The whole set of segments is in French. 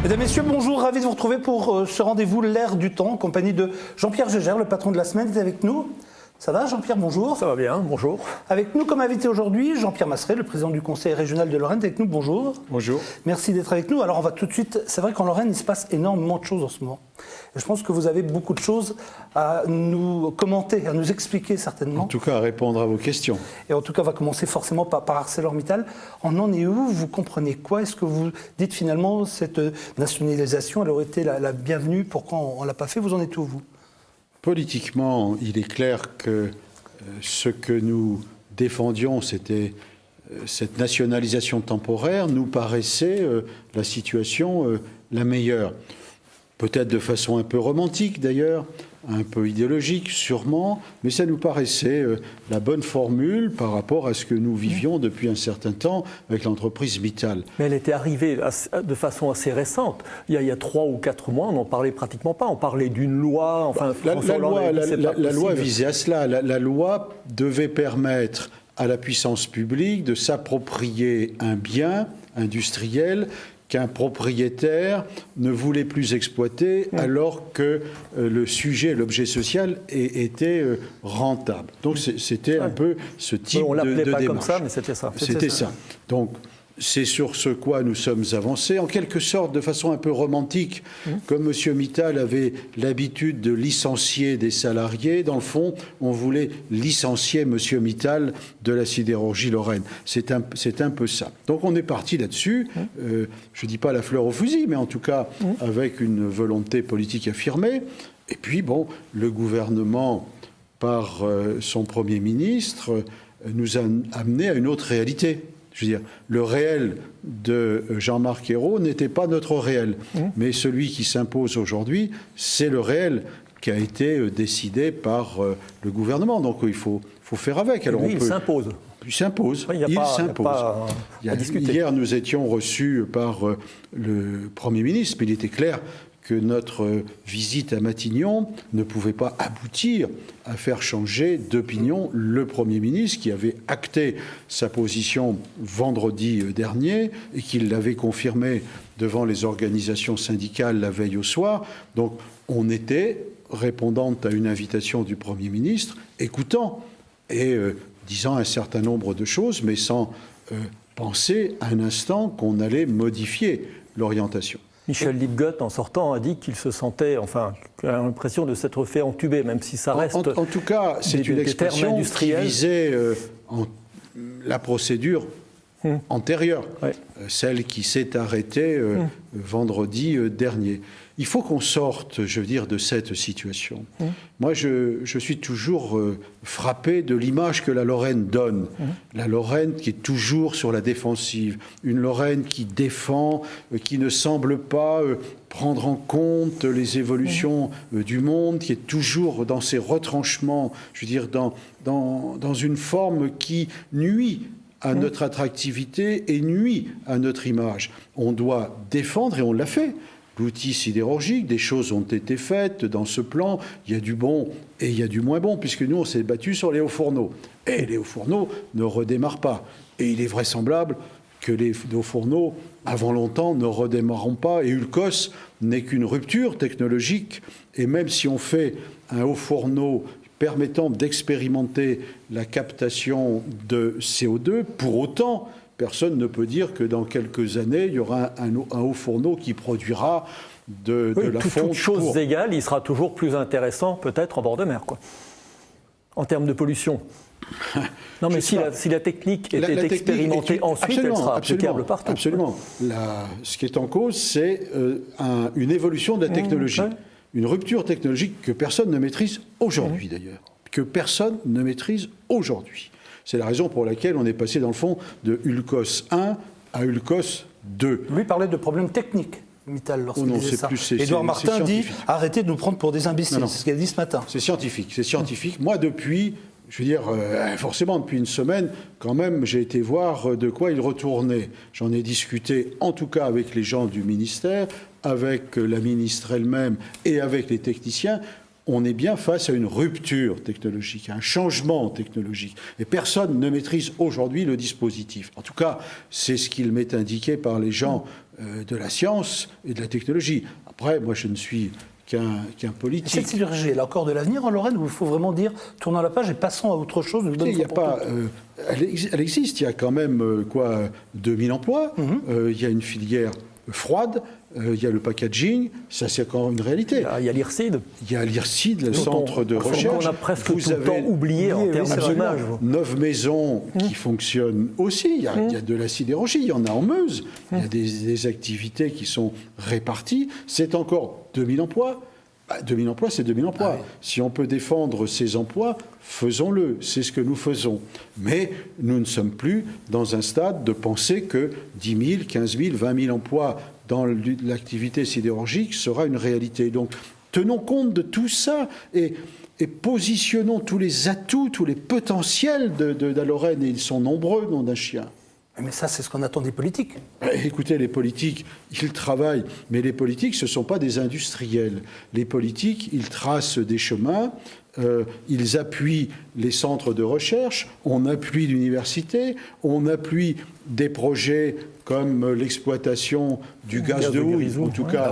Mesdames, Messieurs, bonjour, ravi de vous retrouver pour ce rendez-vous L'Air du Temps, en compagnie de Jean-Pierre Gégère, le patron de la semaine, est avec nous. Ça va, Jean-Pierre, bonjour. Ça va bien, bonjour. Avec nous comme invité aujourd'hui, Jean-Pierre Masseret, le président du Conseil régional de Lorraine, est avec nous, bonjour. Bonjour. Merci d'être avec nous. Alors on va tout de suite, c'est vrai qu'en Lorraine, il se passe énormément de choses en ce moment. Et je pense que vous avez beaucoup de choses à nous commenter, à nous expliquer certainement. En tout cas, à répondre à vos questions. Et en tout cas, on va commencer forcément par ArcelorMittal. En est où? Vous comprenez quoi? Est-ce que vous dites finalement cette nationalisation, elle aurait été la bienvenue? Pourquoi on ne l'a pas fait? Vous en êtes où, vous? Politiquement, il est clair que ce que nous défendions, c'était cette nationalisation temporaire, nous paraissait la situation la meilleure. Peut-être de façon un peu romantique d'ailleurs, un peu idéologique sûrement, mais ça nous paraissait la bonne formule par rapport à ce que nous vivions depuis un certain temps avec l'entreprise Mittal. Mais elle était arrivée de façon assez récente. Il y a 3 ou 4 mois, on n'en parlait pratiquement pas. On parlait d'une loi. Enfin, la loi visait à cela. La loi devait permettre à la puissance publique de s'approprier un bien industriel qu'un propriétaire ne voulait plus exploiter alors que le sujet, l'objet social était rentable. Donc c'était un peu ce type de démarche. On ne l'appelait pas comme ça, mais c'était ça. C'était ça. Donc c'est sur ce quoi nous sommes avancés, en quelque sorte de façon un peu romantique, comme M. Mittal avait l'habitude de licencier des salariés. Dans le fond, on voulait licencier M. Mittal de la sidérurgie lorraine. C'est un peu ça. Donc on est parti là-dessus, je ne dis pas la fleur au fusil, mais en tout cas avec une volonté politique affirmée. Et puis bon, le gouvernement, par son Premier ministre, nous a amené à une autre réalité. Je veux dire, le réel de Jean-Marc Ayrault n'était pas notre réel. Mais celui qui s'impose aujourd'hui, c'est le réel qui a été décidé par le gouvernement. Donc il faut faire avec. Alors, il s'impose. Il s'impose. Il s'impose. Hier, nous étions reçus par le Premier ministre, mais il était clair que notre visite à Matignon ne pouvait pas aboutir à faire changer d'opinion le Premier ministre qui avait acté sa position vendredi dernier et qui l'avait confirmé devant les organisations syndicales la veille au soir. Donc on était, répondant à une invitation du Premier ministre, écoutant et disant un certain nombre de choses, mais sans penser un instant qu'on allait modifier l'orientation. Michel Liebgott, en sortant, a dit qu'il se sentait, qu'il a l'impression de s'être fait entuber, même si ça reste. En tout cas, c'est une expression qui visait la procédure antérieure, celle qui s'est arrêtée vendredi dernier. Il faut qu'on sorte, je veux dire, de cette situation. Moi, je suis toujours frappé de l'image que la Lorraine donne. La Lorraine qui est toujours sur la défensive. Une Lorraine qui défend, qui ne semble pas prendre en compte les évolutions du monde, qui est toujours dans ses retranchements, je veux dire, dans une forme qui nuit à notre attractivité et nuit à notre image. On doit défendre, et on l'a fait, l'outil sidérurgique. Des choses ont été faites dans ce plan. Il y a du bon et il y a du moins bon, puisque nous, on s'est battu sur les hauts fourneaux. Et les hauts fourneaux ne redémarrent pas. Et il est vraisemblable que les hauts fourneaux, avant longtemps, ne redémarreront pas. Et Ulcos n'est qu'une rupture technologique. Et même si on fait un haut fourneau permettant d'expérimenter la captation de CO2, pour autant, personne ne peut dire que dans quelques années, il y aura un haut fourneau qui produira de la fonte. Toutes choses égales, il sera toujours plus intéressant, peut-être, en bord de mer, quoi. En termes de pollution. Non, mais si la technique était expérimentée ensuite, elle sera applicable partout. Absolument. Ce qui est en cause, c'est une évolution de la technologie. Une rupture technologique que personne ne maîtrise aujourd'hui, d'ailleurs. Que personne ne maîtrise aujourd'hui. C'est la raison pour laquelle on est passé, dans le fond, de Ulcos 1 à Ulcos 2. Lui parlait de problèmes techniques, Mittal, lorsqu'il disait ça. Édouard Martin dit « Arrêtez de nous prendre pour des imbéciles ». C'est ce qu'il a dit ce matin. C'est scientifique. C'est scientifique. Moi, depuis, je veux dire, forcément, depuis une semaine, quand même, j'ai été voir de quoi il retournait. J'en ai discuté, en tout cas, avec les gens du ministère, avec la ministre elle-même et avec les techniciens. On est bien face à une rupture technologique, à un changement technologique. Et personne ne maîtrise aujourd'hui le dispositif. En tout cas, c'est ce qu'il m'est indiqué par les gens de la science et de la technologie. Après, moi, je ne suis qu'un politique. Cette sidérurgie est encore de l'avenir en Lorraine, où il faut vraiment dire, tournons la page et passons à autre chose. Il y a pas, elle existe, il y a quand même 2000 emplois, il y a une filière froide, il y a le packaging, ça c'est encore une réalité. Il y a l'IRSID. Il y a l'IRSID, le centre de recherche. On a presque tout le temps oublié en termes d'image. 9 maisons qui fonctionnent aussi, il y a de la sidérurgie, il y en a en Meuse, il y a des activités qui sont réparties, c'est encore 2000 emplois. 2000 emplois, c'est 2000 emplois. Ah oui. Si on peut défendre ces emplois, faisons-le. C'est ce que nous faisons. Mais nous ne sommes plus dans un stade de penser que 10 000, 15 000, 20 000 emplois dans l'activité sidérurgique sera une réalité. Donc, tenons compte de tout ça et positionnons tous les atouts, tous les potentiels de la Lorraine, et ils sont nombreux, nom d'un chien. Mais ça, c'est ce qu'on attend des politiques. Écoutez, les politiques, ils travaillent, mais les politiques, ce ne sont pas des industriels. Les politiques, ils tracent des chemins, ils appuient les centres de recherche, on appuie l'université, on appuie des projets comme l'exploitation du gaz de houille, en tout cas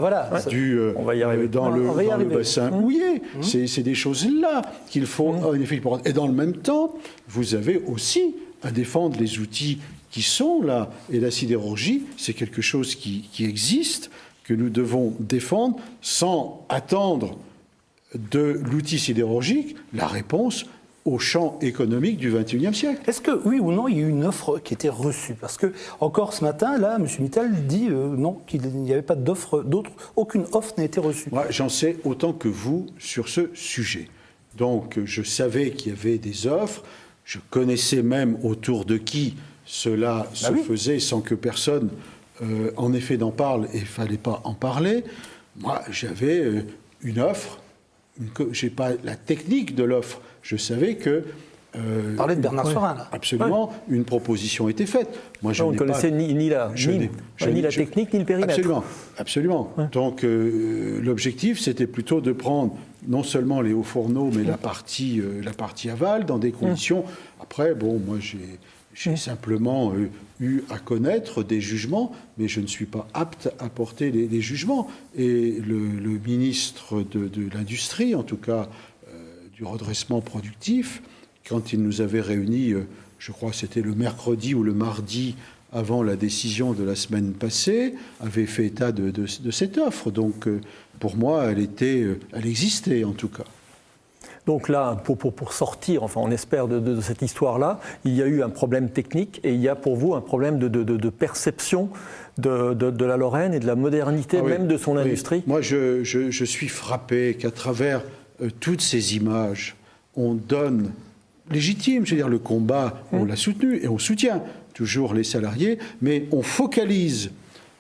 dans le bassin houillé. C'est des choses-là qu'il faut en effet prendre. Et dans le même temps, vous avez aussi à défendre les outils qui sont là. Et la sidérurgie, c'est quelque chose qui existe, que nous devons défendre sans attendre de l'outil sidérurgique la réponse au champ économique du XXIe siècle. Est-ce que, oui ou non, il y a eu une offre qui était reçue? Parce que, encore ce matin, là, M. Mittal dit non, qu'il n'y avait pas d'offre, aucune offre n'a été reçue. Moi, j'en sais autant que vous sur ce sujet. Donc, je savais qu'il y avait des offres, je connaissais même autour de qui cela se faisait sans que personne, en effet, n'en parle, et il ne fallait pas en parler. Moi, j'avais une offre, je n'ai pas la technique de l'offre, je savais que... Parler de Bernard Sorin, là. Absolument, une proposition était faite. Moi, on ne connaissait ni la technique, ni le périmètre. Absolument. Ouais. Donc, l'objectif, c'était plutôt de prendre non seulement les hauts fourneaux, mais la partie aval, dans des conditions... Après, bon, moi, j'ai simplement eu à connaître des jugements, mais je ne suis pas apte à porter les jugements. Et le ministre de l'Industrie, en tout cas du redressement productif, quand il nous avait réunis, je crois que c'était le mercredi ou le mardi avant la décision de la semaine passée, avait fait état de cette offre. Donc pour moi, elle existait en tout cas. Donc là, pour sortir, enfin on espère, de cette histoire-là, il y a eu un problème technique et il y a pour vous un problème de perception de la Lorraine et de la modernité même de son industrie. Moi, je suis frappé qu'à travers toutes ces images, on donne légitime, je veux dire, le combat, on l'a soutenu et on soutient toujours les salariés, mais on focalise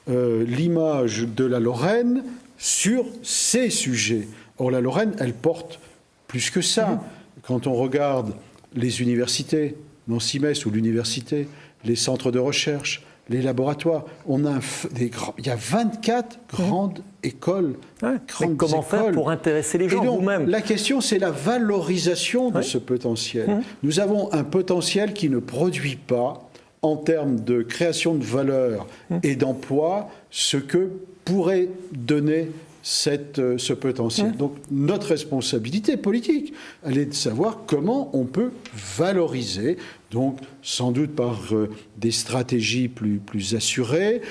l'image de la Lorraine sur ces sujets. Or, la Lorraine, elle porte plus que ça. Quand on regarde les universités, Nancy-Metz ou l'université, les centres de recherche, les laboratoires, on a il y a 24 grandes écoles. Comment faire pour intéresser les gens vous-même? La question, c'est la valorisation de ce potentiel. Nous avons un potentiel qui ne produit pas, en termes de création de valeur et d'emploi, ce que pourrait donner ce potentiel. Donc notre responsabilité politique, elle est de savoir comment on peut valoriser, donc sans doute par des stratégies plus assurées,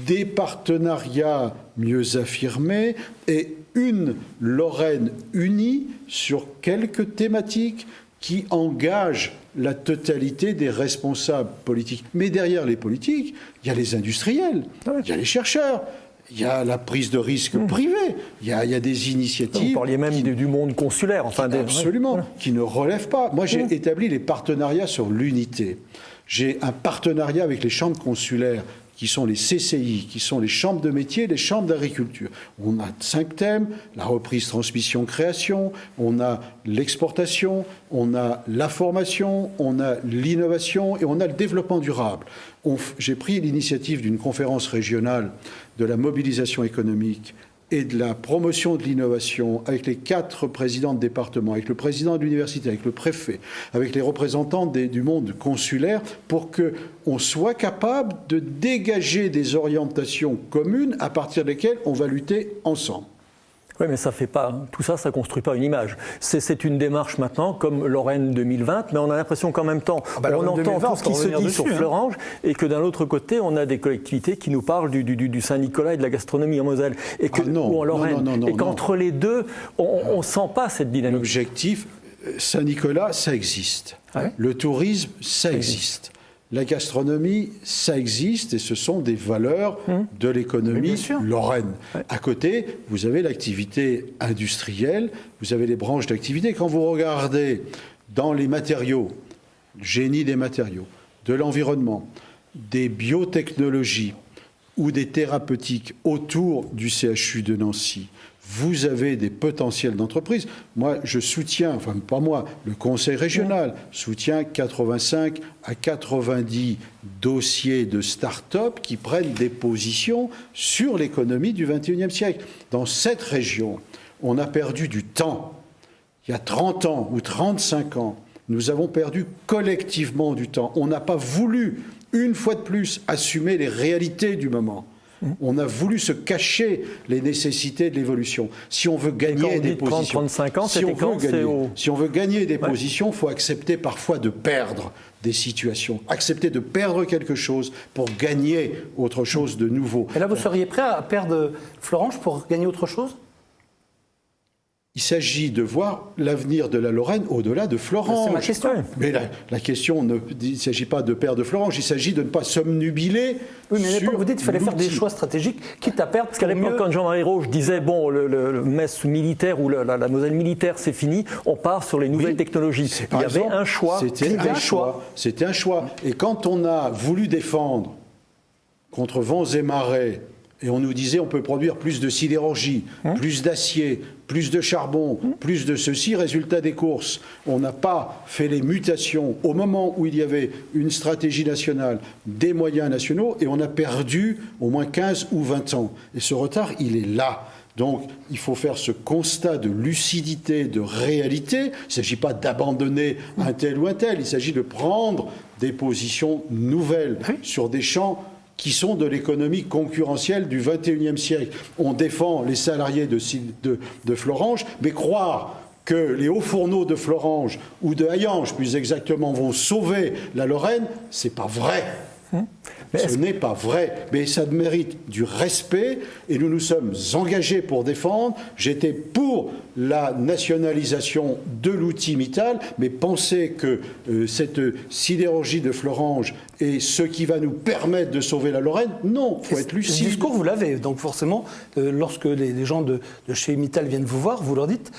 des partenariats mieux affirmés et une Lorraine unie sur quelques thématiques qui engagent la totalité des responsables politiques. Mais derrière les politiques, il y a les industriels, il y a les chercheurs, il y a la prise de risque privée, il y a des initiatives... Vous parliez même du monde consulaire. Absolument, qui ne relèvent pas. Moi, j'ai établi les partenariats sur l'unité. J'ai un partenariat avec les chambres consulaires, qui sont les CCI, qui sont les chambres de métier, les chambres d'agriculture. On a 5 thèmes, la reprise, transmission, création, on a l'exportation, on a la formation, on a l'innovation et on a le développement durable. J'ai pris l'initiative d'une conférence régionale de la mobilisation économique et de la promotion de l'innovation, avec les 4 présidents de département, avec le président de l'université, avec le préfet, avec les représentants du monde consulaire, pour qu'on soit capable de dégager des orientations communes à partir desquelles on va lutter ensemble. Oui, mais ça fait pas, tout ça, ça construit pas une image. C'est une démarche maintenant, comme Lorraine 2020, mais on a l'impression qu'en même temps, on entend tout ce qui se dit sur Fleuranges, et que d'un autre côté, on a des collectivités qui nous parlent du Saint-Nicolas et de la gastronomie en Moselle, et que, ou en Lorraine, et qu'entre les deux, on sent pas cette dynamique. L'objectif, Saint-Nicolas, ça existe. Ouais. Le tourisme, ça existe. La gastronomie, ça existe et ce sont des valeurs de l'économie lorraine. Ouais. À côté, vous avez l'activité industrielle, vous avez les branches d'activité. Quand vous regardez dans les matériaux, le génie des matériaux, de l'environnement, des biotechnologies ou des thérapeutiques autour du CHU de Nancy, vous avez des potentiels d'entreprise. Moi, je soutiens, enfin pas moi, le conseil régional soutient 85 à 90 dossiers de start-up qui prennent des positions sur l'économie du XXIe siècle. Dans cette région, on a perdu du temps. Il y a 30 ans ou 35 ans, nous avons perdu collectivement du temps. On n'a pas voulu, une fois de plus, assumer les réalités du moment. On a voulu se cacher les nécessités de l'évolution. Si on veut gagner des positions, 30-35 ans, si on veut gagner des positions, il faut accepter parfois de perdre des situations, accepter de perdre quelque chose pour gagner autre chose de nouveau. Et là, vous seriez prêt à perdre Fleuranges pour gagner autre chose ? Il s'agit de voir l'avenir de la Lorraine au-delà de Fleuranges. C'est ma question. Mais la question, il ne s'agit pas de perdre Fleuranges, il s'agit de ne pas somnubiler. Oui, mais vous dites qu'il fallait faire des choix stratégiques, quitte à perdre. Parce qu'à l'époque, quand Jean-Marie Roche disait, bon, le Metz militaire ou la Moselle militaire, c'est fini, on part sur les nouvelles technologies. Il y avait un choix. C'était un choix. Et quand on a voulu défendre contre vents et marées, et on nous disait on peut produire plus de sidérurgie, plus d'acier, plus de charbon, plus de ceci. Résultat des courses, on n'a pas fait les mutations au moment où il y avait une stratégie nationale, des moyens nationaux, et on a perdu au moins 15 ou 20 ans. Et ce retard, il est là. Donc, il faut faire ce constat de lucidité, de réalité. Il ne s'agit pas d'abandonner un tel ou un tel. Il s'agit de prendre des positions nouvelles sur des champs qui sont de l'économie concurrentielle du XXIe siècle. On défend les salariés de Fleuranges, mais croire que les hauts fourneaux de Fleuranges ou de Hayange, plus exactement, vont sauver la Lorraine, c'est pas vrai. Ce n'est pas vrai, mais ça mérite du respect et nous nous sommes engagés pour défendre. J'étais pour la nationalisation de l'outil Mittal, mais penser que cette sidérurgie de Fleuranges est ce qui va nous permettre de sauver la Lorraine, non, il faut être lucide. Ce discours, vous l'avez, donc forcément, lorsque les gens de chez Mittal viennent vous voir, vous leur dites...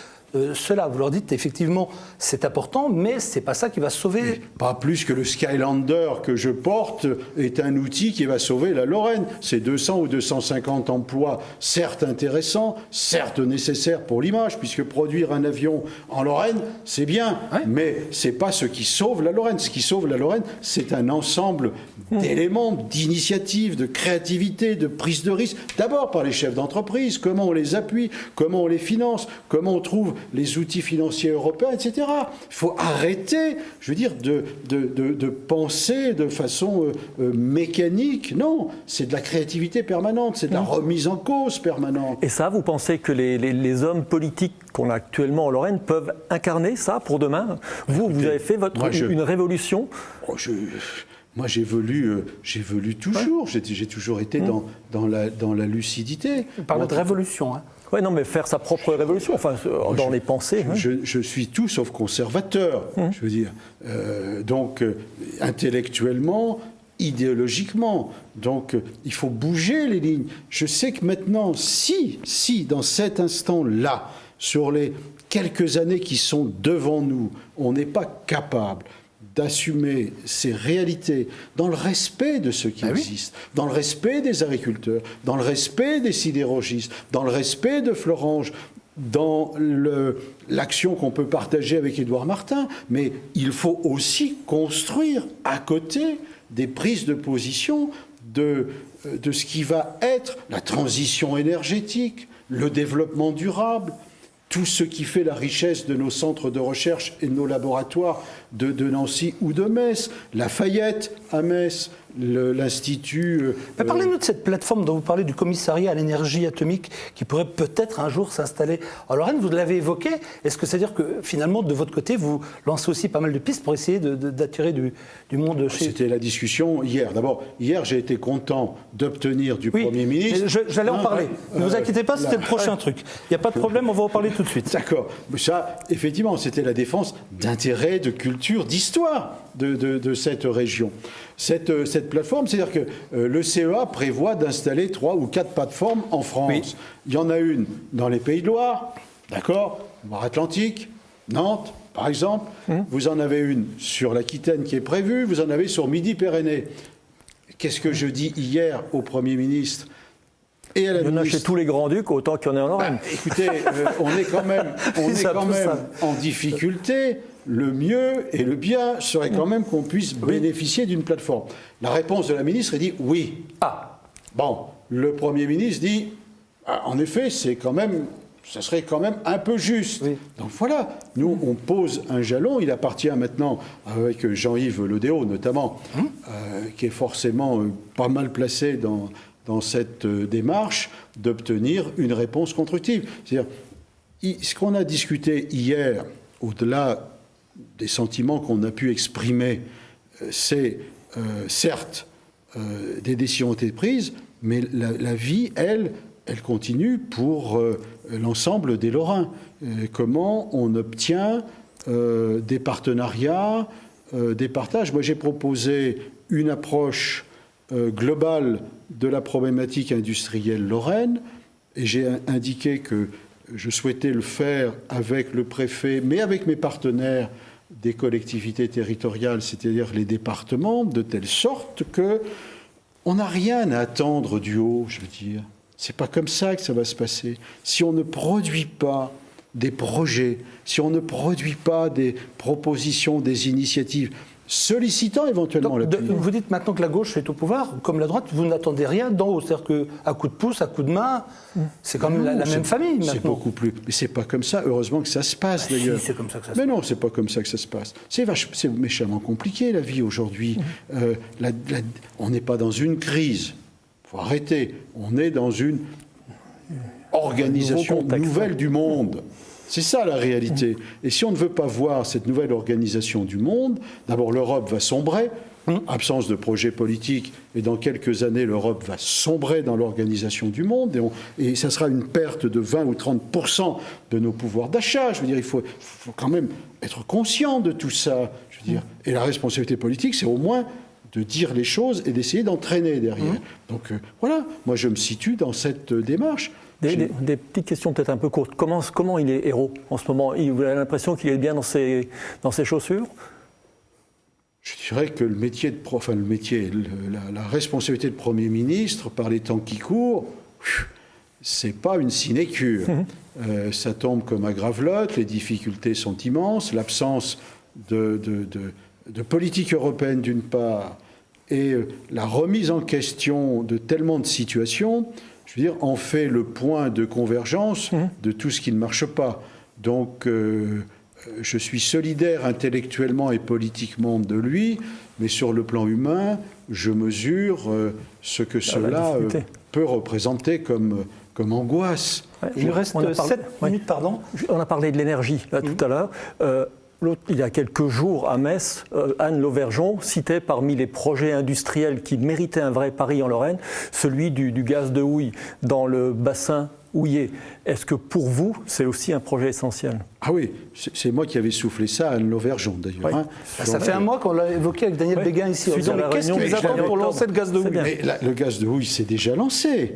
cela, vous leur dites effectivement c'est important, mais c'est pas ça qui va sauver. Mais pas plus que le Skylander que je porte est un outil qui va sauver la Lorraine. C'est 200 ou 250 emplois, certes intéressants, certes nécessaires pour l'image, puisque produire un avion en Lorraine, c'est bien, mais c'est pas ce qui sauve la Lorraine. Ce qui sauve la Lorraine, c'est un ensemble d'éléments, d'initiatives, de créativité, de prise de risque. D'abord par les chefs d'entreprise, comment on les appuie, comment on les finance, comment on trouve les outils financiers européens, etc. Il faut arrêter, je veux dire, de penser de façon mécanique. Non, c'est de la créativité permanente, c'est de la remise en cause permanente. Et ça, vous pensez que les hommes politiques qu'on a actuellement en Lorraine peuvent incarner ça pour demain ? Vous avez fait une révolution. Moi, j'évolue toujours. J'ai toujours été dans la lucidité. Vous parlez de révolution, hein. Oui, non, mais faire sa propre révolution, enfin, dans les pensées. Je suis tout sauf conservateur, je veux dire. Donc, intellectuellement, idéologiquement. Donc, il faut bouger les lignes. Je sais que maintenant, si dans cet instant-là, sur les quelques années qui sont devant nous, on n'est pas capable d'assumer ces réalités dans le respect de ceux qui existent, dans le respect des agriculteurs, dans le respect des sidérurgistes, dans le respect de Fleuranges, dans l'action qu'on peut partager avec Édouard Martin, mais il faut aussi construire à côté des prises de position de ce qui va être la transition énergétique, le développement durable, tout ce qui fait la richesse de nos centres de recherche et de nos laboratoires de Nancy ou de Metz, Lafayette à Metz, l'Institut... Parlez-nous de cette plateforme dont vous parlez, du commissariat à l'énergie atomique, qui pourrait peut-être un jour s'installer en Lorraine. Vous l'avez évoqué. Est-ce que c'est-à-dire que finalement, de votre côté, vous lancez aussi pas mal de pistes pour essayer d'attirer du monde chez... C'était la discussion hier. D'abord, hier, j'ai été content d'obtenir du Premier ministre... J'allais en parler. Ne vous inquiétez pas, c'était le prochain truc. Il n'y a pas de problème, on va en parler tout de suite. D'accord. Ça, effectivement, c'était la défense d'intérêts, de culture, d'histoire de cette région. Cette plateforme, c'est-à-dire que le CEA prévoit d'installer 3 ou 4 plateformes en France. Oui. Il y en a une dans les Pays de Loire, d'accord, Loire-Atlantique, Nantes, par exemple. Vous en avez une sur l'Aquitaine qui est prévue, vous en avez sur Midi-Pyrénées. Qu'est-ce que je dis hier au Premier ministre et à la ministre ? Il y en a chez tous les grands-ducs, autant qu'il y en ait en Lorraine. Écoutez, on est quand même en difficulté. Le mieux et le bien serait quand même qu'on puisse bénéficier d'une plateforme. La réponse de la ministre est dit oui. Ah, bon, le Premier ministre dit, en effet, ça serait quand même un peu juste. Oui. Donc voilà, nous on pose un jalon, il appartient maintenant, avec Jean-Yves Le Déaut notamment, qui est forcément pas mal placé dans cette démarche, d'obtenir une réponse constructive. C'est-à-dire, ce qu'on a discuté hier, au-delà des sentiments qu'on a pu exprimer, c'est certes des décisions ont été prises, mais la vie, elle continue pour l'ensemble des Lorrains. Comment on obtient des partenariats, des partages. Moi, j'ai proposé une approche globale de la problématique industrielle lorraine, et j'ai indiqué que je souhaitais le faire avec le préfet, mais avec mes partenaires des collectivités territoriales, c'est-à-dire les départements, de telle sorte que on n'a rien à attendre du haut, je veux dire. C'est pas comme ça que ça va se passer. Si on ne produit pas des projets, si on ne produit pas des propositions, des initiatives, sollicitant éventuellement l'appui. Vous dites maintenant que la gauche est au pouvoir, comme la droite, vous n'attendez rien d'en haut. C'est-à-dire qu'à coup de pouce, à coup de main, c'est quand même la même famille maintenant. C'est beaucoup plus... Mais c'est pas comme ça. Heureusement que ça se passe, d'ailleurs. Si, c'est comme ça que ça se passe. Mais non, c'est pas comme ça que ça se passe. C'est méchamment compliqué, la vie, aujourd'hui. On n'est pas dans une crise. Il faut arrêter. On est dans une organisation nouvelle du monde. C'est ça la réalité. Et si on ne veut pas voir cette nouvelle organisation du monde, d'abord l'Europe va sombrer, absence de projet politique, et dans quelques années l'Europe va sombrer dans l'organisation du monde, et ça sera une perte de 20 ou 30% de nos pouvoirs d'achat. Je veux dire, il faut quand même être conscient de tout ça. Je veux dire. Et la responsabilité politique, c'est au moins de dire les choses et d'essayer d'entraîner derrière. Donc voilà, moi je me situe dans cette démarche. Des petites questions peut-être un peu courtes. Comment il est héros en ce moment? Vous avez l'impression qu'il est bien dans ses chaussures? Je dirais que la responsabilité de Premier ministre, par les temps qui courent, c'est pas une sinécure. Ça tombe comme à Gravelotte, les difficultés sont immenses, l'absence de politique européenne d'une part, et la remise en question de tellement de situations, je veux dire, en fait le point de convergence de tout ce qui ne marche pas. Donc, je suis solidaire intellectuellement et politiquement de lui, mais sur le plan humain, je mesure ce que cela peut représenter comme angoisse. Il nous reste 7 minutes, pardon. On a parlé de l'énergie, là, tout à l'heure. Il y a quelques jours, à Metz, Anne Lauvergeon citait parmi les projets industriels qui méritaient un vrai pari en Lorraine, celui du gaz de houille dans le bassin houillé. Est-ce que pour vous, c'est aussi un projet essentiel? Ah oui, c'est moi qui avais soufflé ça à Anne Lauvergeon, d'ailleurs. Oui. Ça fait un mois qu'on l'a évoqué avec Daniel Béguin ici. Qu'est-ce qui nous attend pour lancer le gaz de houille? Mais le gaz de houille, c'est déjà lancé.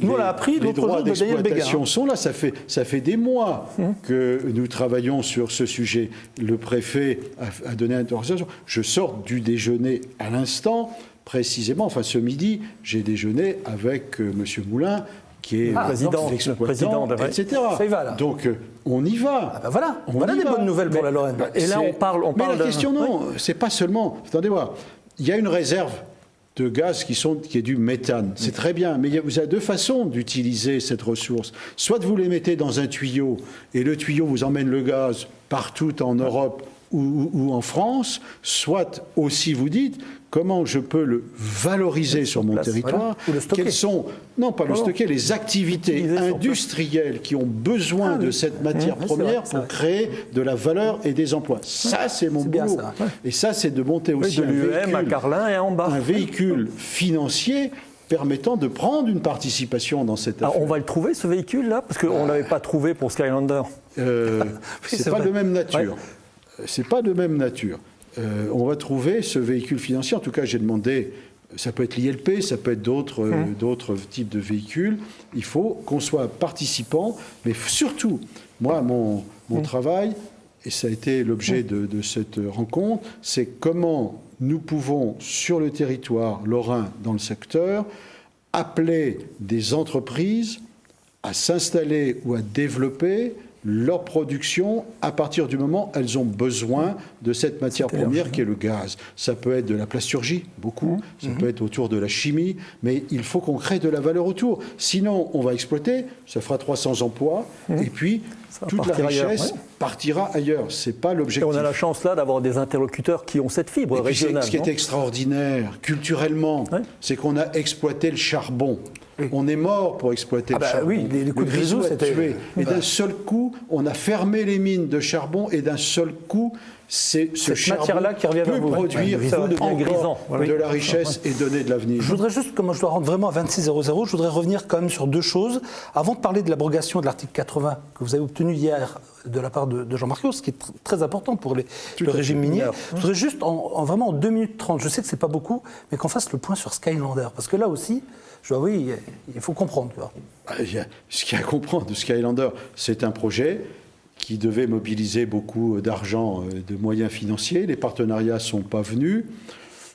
Nous, on l'a appris les droits d'exploitation sont là. Ça fait des mois que nous travaillons sur ce sujet. Le préfet a donné une autorisation. Je sors du déjeuner à l'instant, précisément. Enfin, ce midi, j'ai déjeuné avec M. Moulin, qui est président, etc. Ça y va, là. Donc, on y va. Voilà des bonnes nouvelles pour la Lorraine. Et là, on parle mais la question, non, c'est pas seulement... Attendez voir, il y a une réserve de gaz qui est du méthane. C'est très bien, mais vous avez deux façons d'utiliser cette ressource. Soit vous les mettez dans un tuyau, et le tuyau vous emmène le gaz partout en Europe ou en France, soit aussi vous dites comment je peux le valoriser sur mon territoire, quelles sont, non pas le stocker, les activités industrielles qui ont besoin de cette matière première pour créer de la valeur et des emplois. Ça, c'est mon boulot. Et ça, c'est de monter aussi un véhicule financier permettant de prendre une participation dans cette affaire. On va le trouver, ce véhicule-là, parce qu'on ne l'avait pas trouvé pour Skylander. C'est pas de même nature. C'est pas de même nature. On va trouver ce véhicule financier. En tout cas, j'ai demandé, ça peut être l'ILP, ça peut être d'autres types de véhicules. Il faut qu'on soit participant, mais surtout, moi, mon travail, et ça a été l'objet de cette rencontre, c'est comment nous pouvons, sur le territoire lorrain, dans le secteur, appeler des entreprises à s'installer ou à développer leur production à partir du moment où elles ont besoin de cette matière première qui est le gaz. Ça peut être de la plasturgie, beaucoup, ça peut être autour de la chimie, mais il faut qu'on crée de la valeur autour. Sinon, on va exploiter, ça fera 300 emplois, et puis toute la richesse partira ailleurs. C'est pas l'objectif. Et on a la chance là d'avoir des interlocuteurs qui ont cette fibre régionale. Ce qui est extraordinaire, culturellement, c'est qu'on a exploité le charbon. On est mort pour exploiter le charbon. Oui, les coups de grisou, c'était tué. Et d'un seul coup, on a fermé les mines de charbon et d'un seul coup, ce charbon qui revient peut produire encore de la richesse et donner de l'avenir. Je voudrais juste, comme je dois rendre vraiment à 26.00, je voudrais revenir quand même sur deux choses. Avant de parler de l'abrogation de l'article 80 que vous avez obtenu hier de la part de Jean-Marc Ayrault, ce qui est très important pour le régime minier, je voudrais juste, vraiment en 2 minutes 30, je sais que ce n'est pas beaucoup, mais qu'on fasse le point sur Skylander. Parce que là aussi, je dois avouer, il faut comprendre. Ce qu'il y a à comprendre de Skylander, c'est un projet qui devait mobiliser beaucoup d'argent, de moyens financiers. Les partenariats ne sont pas venus.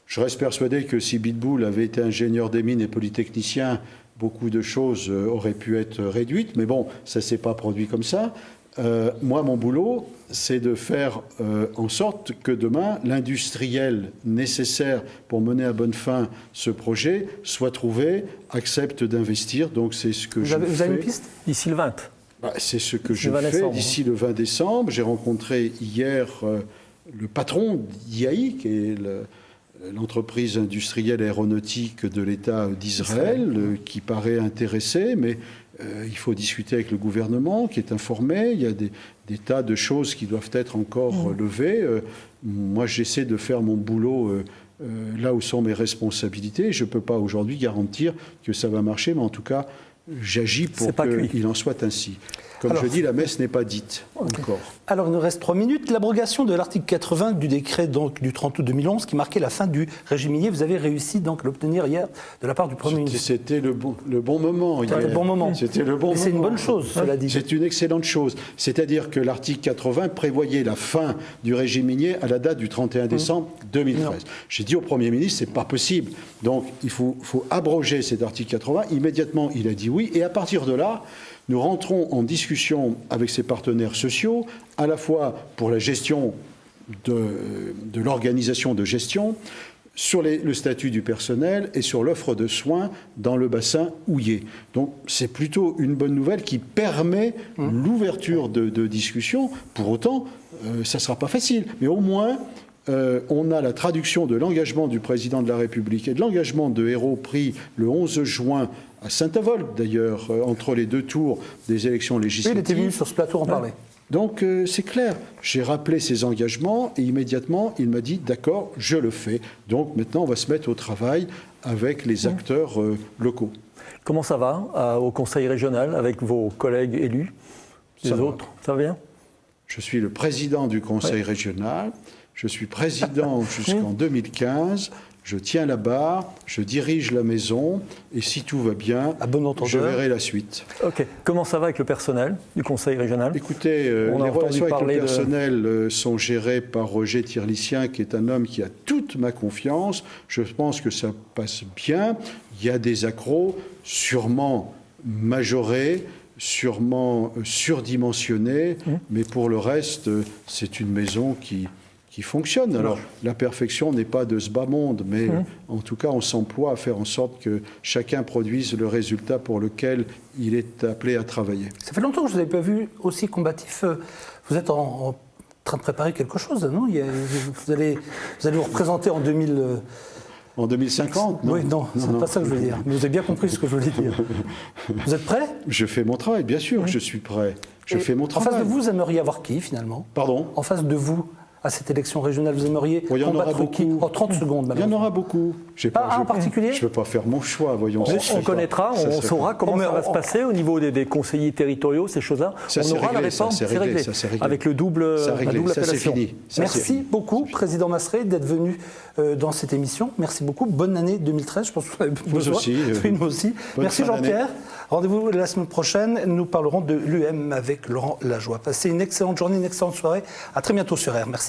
Je reste persuadé que si Bitbull avait été ingénieur des mines et polytechnicien, beaucoup de choses auraient pu être réduites. Mais bon, ça ne s'est pas produit comme ça. Moi, mon boulot, c'est de faire en sorte que demain, l'industriel nécessaire pour mener à bonne fin ce projet soit trouvé, accepte d'investir. Donc c'est ce que je fais. Vous avez une piste ? D'ici le 20. C'est ce que je fais d'ici le 20 décembre. J'ai rencontré hier le patron d'IAI, qui est l'entreprise industrielle aéronautique de l'État d'Israël, qui paraît intéressé, mais il faut discuter avec le gouvernement, qui est informé. Il y a des tas de choses qui doivent être encore levées. Moi, j'essaie de faire mon boulot là où sont mes responsabilités. Je ne peux pas aujourd'hui garantir que ça va marcher, mais en tout cas, j'agis pour qu'il en soit ainsi. Comme je dis, la messe n'est pas dite encore. Alors, il nous reste 3 minutes. L'abrogation de l'article 80 du décret donc, du 30 août 2011 qui marquait la fin du régime minier, vous avez réussi donc à l'obtenir hier de la part du Premier ministre. C'était le bon moment. C'était le bon moment. C'était le bon moment. C'est une bonne chose, cela dit. C'est une excellente chose. C'est-à-dire que l'article 80 prévoyait la fin du régime minier à la date du 31 décembre 2013. J'ai dit au Premier ministre, c'est pas possible. Donc, il faut abroger cet article 80. Immédiatement, il a dit oui. Et à partir de là, nous rentrons en discussion avec ces partenaires sociaux, à la fois pour la gestion de l'organisation de gestion, sur le statut du personnel et sur l'offre de soins dans le bassin houiller. Donc c'est plutôt une bonne nouvelle qui permet l'ouverture de discussions. Pour autant, ça ne sera pas facile. Mais au moins, on a la traduction de l'engagement du président de la République et de l'engagement de Ayrault pris le 11 juin à Saint-Avold, d'ailleurs, entre les 2 tours des élections législatives. Oui, il était venu sur ce plateau en parler. Donc c'est clair, j'ai rappelé ses engagements et immédiatement il m'a dit d'accord, je le fais. Donc maintenant on va se mettre au travail avec les acteurs locaux. Comment ça va au Conseil régional avec vos collègues élus, les autres ? Ça va bien ? Je suis le président du Conseil régional, je suis président jusqu'en 2015. Je tiens la barre, je dirige la maison, et si tout va bien, je verrai la suite. Ok. Comment ça va avec le personnel du Conseil régional ? Écoutez, les relations avec le personnel sont gérées par Roger Tirlicien, qui est un homme qui a toute ma confiance. Je pense que ça passe bien. Il y a des accros, sûrement majorés, sûrement surdimensionnés, mais pour le reste, c'est une maison qui qui fonctionne. Alors, la perfection n'est pas de ce bas monde, mais en tout cas, on s'emploie à faire en sorte que chacun produise le résultat pour lequel il est appelé à travailler. Ça fait longtemps que je ne vous avais pas vu aussi combatif. Vous êtes en train de préparer quelque chose, non? Vous allez vous représenter en 2000... En 2050, non? Oui, non, c'est pas ça que je veux dire. Mais vous avez bien compris ce que je voulais dire. Vous êtes prêt? Je fais mon travail, bien sûr que je suis prêt. Je fais mon travail. En face de vous, vous aimeriez avoir qui, finalement? Pardon? En face de vous, à cette élection régionale, vous aimeriez combattre qui? En 30 secondes, il y en aura beaucoup. Pas un en particulier? Je ne peux pas faire mon choix, voyons. On connaîtra, on saura comment ça va se passer au niveau des conseillers territoriaux, ces choses-là. On aura la réforme, c'est réglé. Avec la double appellation. Fini. Merci beaucoup, Président Masseret, d'être venu dans cette émission. Merci beaucoup. Bonne année 2013. Je pense que vous avez besoin. Moi aussi. Merci Jean-Pierre. Rendez-vous la semaine prochaine. Nous parlerons de l'UM avec Laurent Lajoie. Passez une excellente journée, une excellente soirée. À très bientôt sur R. Merci.